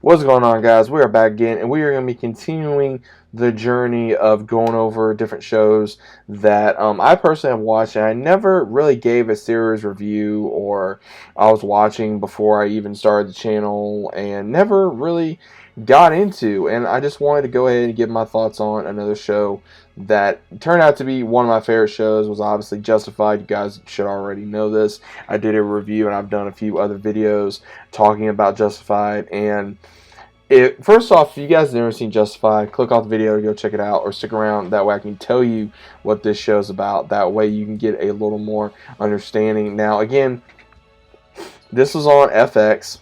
What's going on, guys? We are back again, and we are going to be continuing the journey of going over different shows that I personally have watched, and I never really gave a serious review, or I was watching before I even started the channel, and never really got into. And I just wanted to go ahead and give my thoughts on another show that turned out to be one of my favorite shows. Was obviously Justified. You guys should already know this. I did a review, and I've done a few other videos talking about Justified. And first off, if you guys have never seen Justified, click off the video to go check it out, or stick around. That way I can tell you what this show's about. That way you can get a little more understanding. Now, again, this was on FX,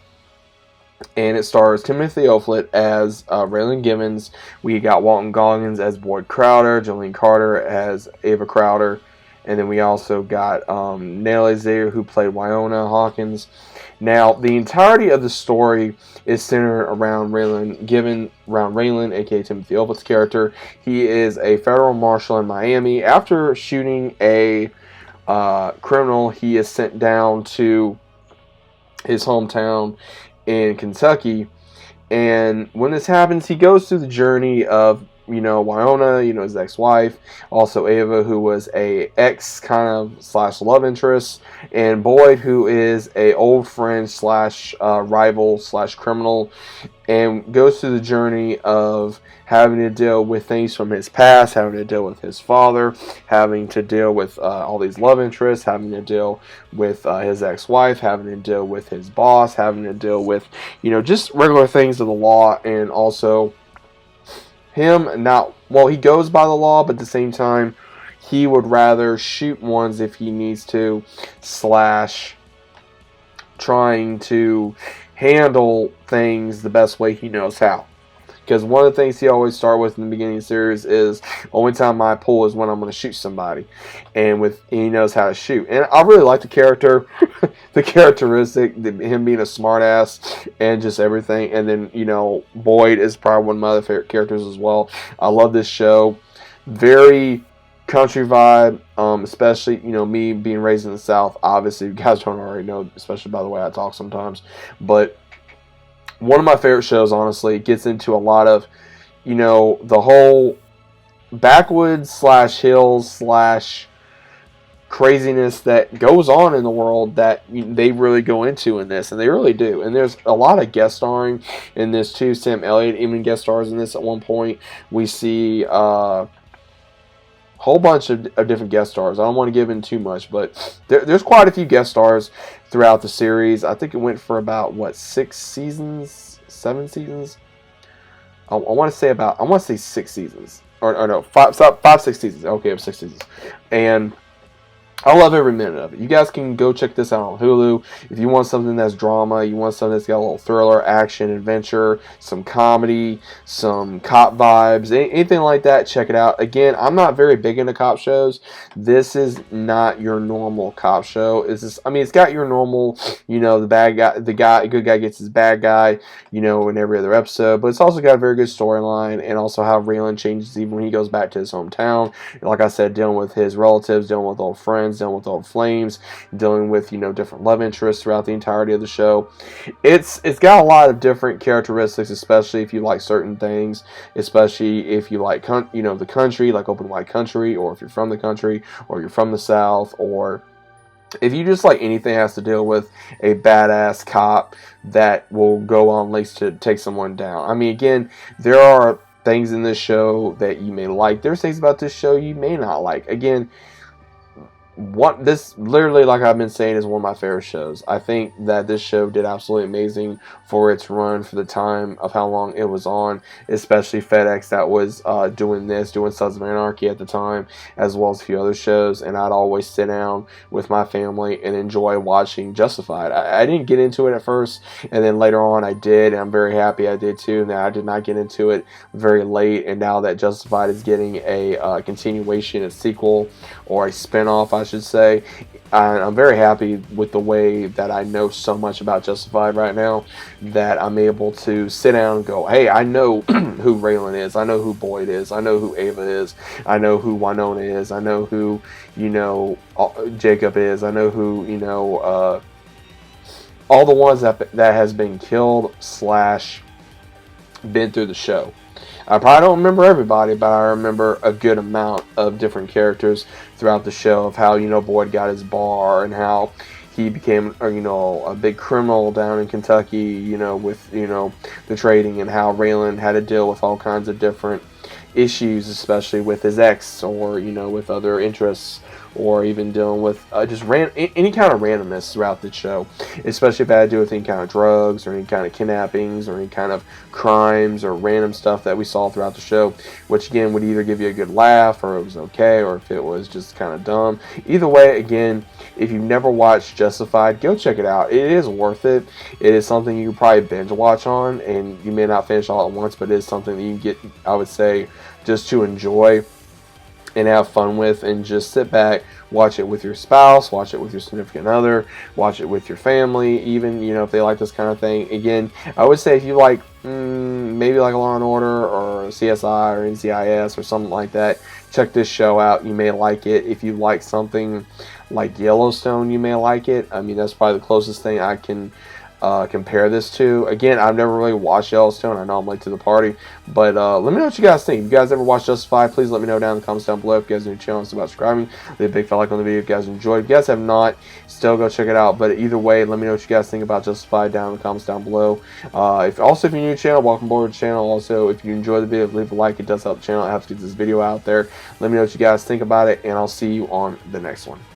and it stars Timothy Olyphant as Raylan Givens. We got Walton Goggins as Boyd Crowder, Jolene Carter as Ava Crowder, and then we also got Nellie Zaire, who played Wyona Hawkins. Now, the entirety of the story is centered around Raylan, aka Timothy Olyphant's character. He is a federal marshal in Miami. After shooting a criminal, he is sent down to his hometown in Kentucky. And when this happens, he goes through the journey of Wyona, his ex-wife, also Ava, who was a ex kind of slash love interest, and Boyd, who is a old friend slash rival slash criminal, and goes through the journey of having to deal with things from his past, having to deal with his father, having to deal with all these love interests, having to deal with his ex-wife, having to deal with his boss, having to deal with, just regular things of the law, and also him he goes by the law, but at the same time, he would rather shoot ones if he needs to, slash trying to handle things the best way he knows how. Because one of the things he always starts with in the beginning of the series is, only time I pull is when I'm going to shoot somebody. And he knows how to shoot. And I really like the character, the characteristic, him being a smartass, and just everything. And then, Boyd is probably one of my other favorite characters as well. I love this show. Very country vibe, especially, me being raised in the South. Obviously, you guys don't already know, especially by the way I talk sometimes. But one of my favorite shows, honestly. It gets into a lot of, the whole backwoods slash hills slash craziness that goes on in the world that they really go into in this, and they really do. And there's a lot of guest starring in this too. Sam Elliott even guest stars in this at one point. We see a whole bunch of different guest stars. I don't want to give in too much, but there's quite a few guest stars throughout the series. I think it went for about 6 seasons, 7 seasons. I want to say 6 seasons, or no, 5, 6 seasons. Okay, it was 6 seasons, and I love every minute of it. You guys can go check this out on Hulu. If you want something that's drama, you want something that's got a little thriller, action, adventure, some comedy, some cop vibes, anything like that, check it out. Again, I'm not very big into cop shows. This is not your normal cop show. It's got your normal, the bad guy, good guy gets his bad guy, in every other episode. But it's also got a very good storyline, and also how Raylan changes even when he goes back to his hometown. Like I said, dealing with his relatives, dealing with old friends, dealing with old flames, dealing with different love interests throughout the entirety of the show. It's got a lot of different characteristics, especially if you like certain things, especially if you like the country, like open wide country, or if you're from the country, or you're from the South, or if you just like anything that has to deal with a badass cop that will go on lengths to take someone down. Again, there are things in this show that you may like. There's things about this show you may not like. Again, this literally, like I've been saying, is one of my favorite shows. I think that this show did absolutely amazing for its run, for the time of how long it was on, especially FedEx that was doing Sons of Anarchy at the time, as well as a few other shows. And I'd always sit down with my family and enjoy watching Justified. I didn't get into it at first, and then later on I did, and I'm very happy I did too. Now, I did not get into it very late, and now that Justified is getting a continuation, a sequel, or a spinoff, I should say, I'm very happy with the way that I know so much about Justified right now, that I'm able to sit down and go, hey, I know who Raylan is, I know who Boyd is, I know who Ava is, I know who Wyona is, I know who, Jacob is, I know who, all the ones that has been killed slash been through the show. I probably don't remember everybody, but I remember a good amount of different characters throughout the show, of how, Boyd got his bar, and how he became, a big criminal down in Kentucky, with, the trading, and how Raylan had to deal with all kinds of different issues, especially with his ex, or, with other interests, or even dealing with just any kind of randomness throughout the show, especially if it had to do with any kind of drugs, or any kind of kidnappings, or any kind of crimes, or random stuff that we saw throughout the show, which again would either give you a good laugh, or it was okay, or if it was just kind of dumb. Either way, again, if you've never watched Justified, go check it out. It is worth it. It is something you can probably binge watch on, and you may not finish all at once, but it is something that you can get, I would say, just to enjoy and have fun with, and just sit back, watch it with your spouse, watch it with your significant other, watch it with your family, even, if they like this kind of thing. Again, I would say if you like, maybe like Law and Order, or CSI, or NCIS, or something like that, check this show out. You may like it. If you like something like Yellowstone, you may like it. I mean, that's probably the closest thing I can compare this to. Again, I've never really watched Yellowstone. I know I'm late to the party, but let me know what you guys think. If you guys ever watched Justified, please let me know down in the comments down below. If you guys are new to the channel, about subscribing, leave a big fat like on the video if you guys enjoyed. If you guys have not, still go check it out. But either way, let me know what you guys think about Justified down in the comments down below. If you're new to the channel, welcome aboard the channel. Also, if you enjoy the video, leave a like. It does help the channel. It helps get this video out there. Let me know what you guys think about it, and I'll see you on the next one.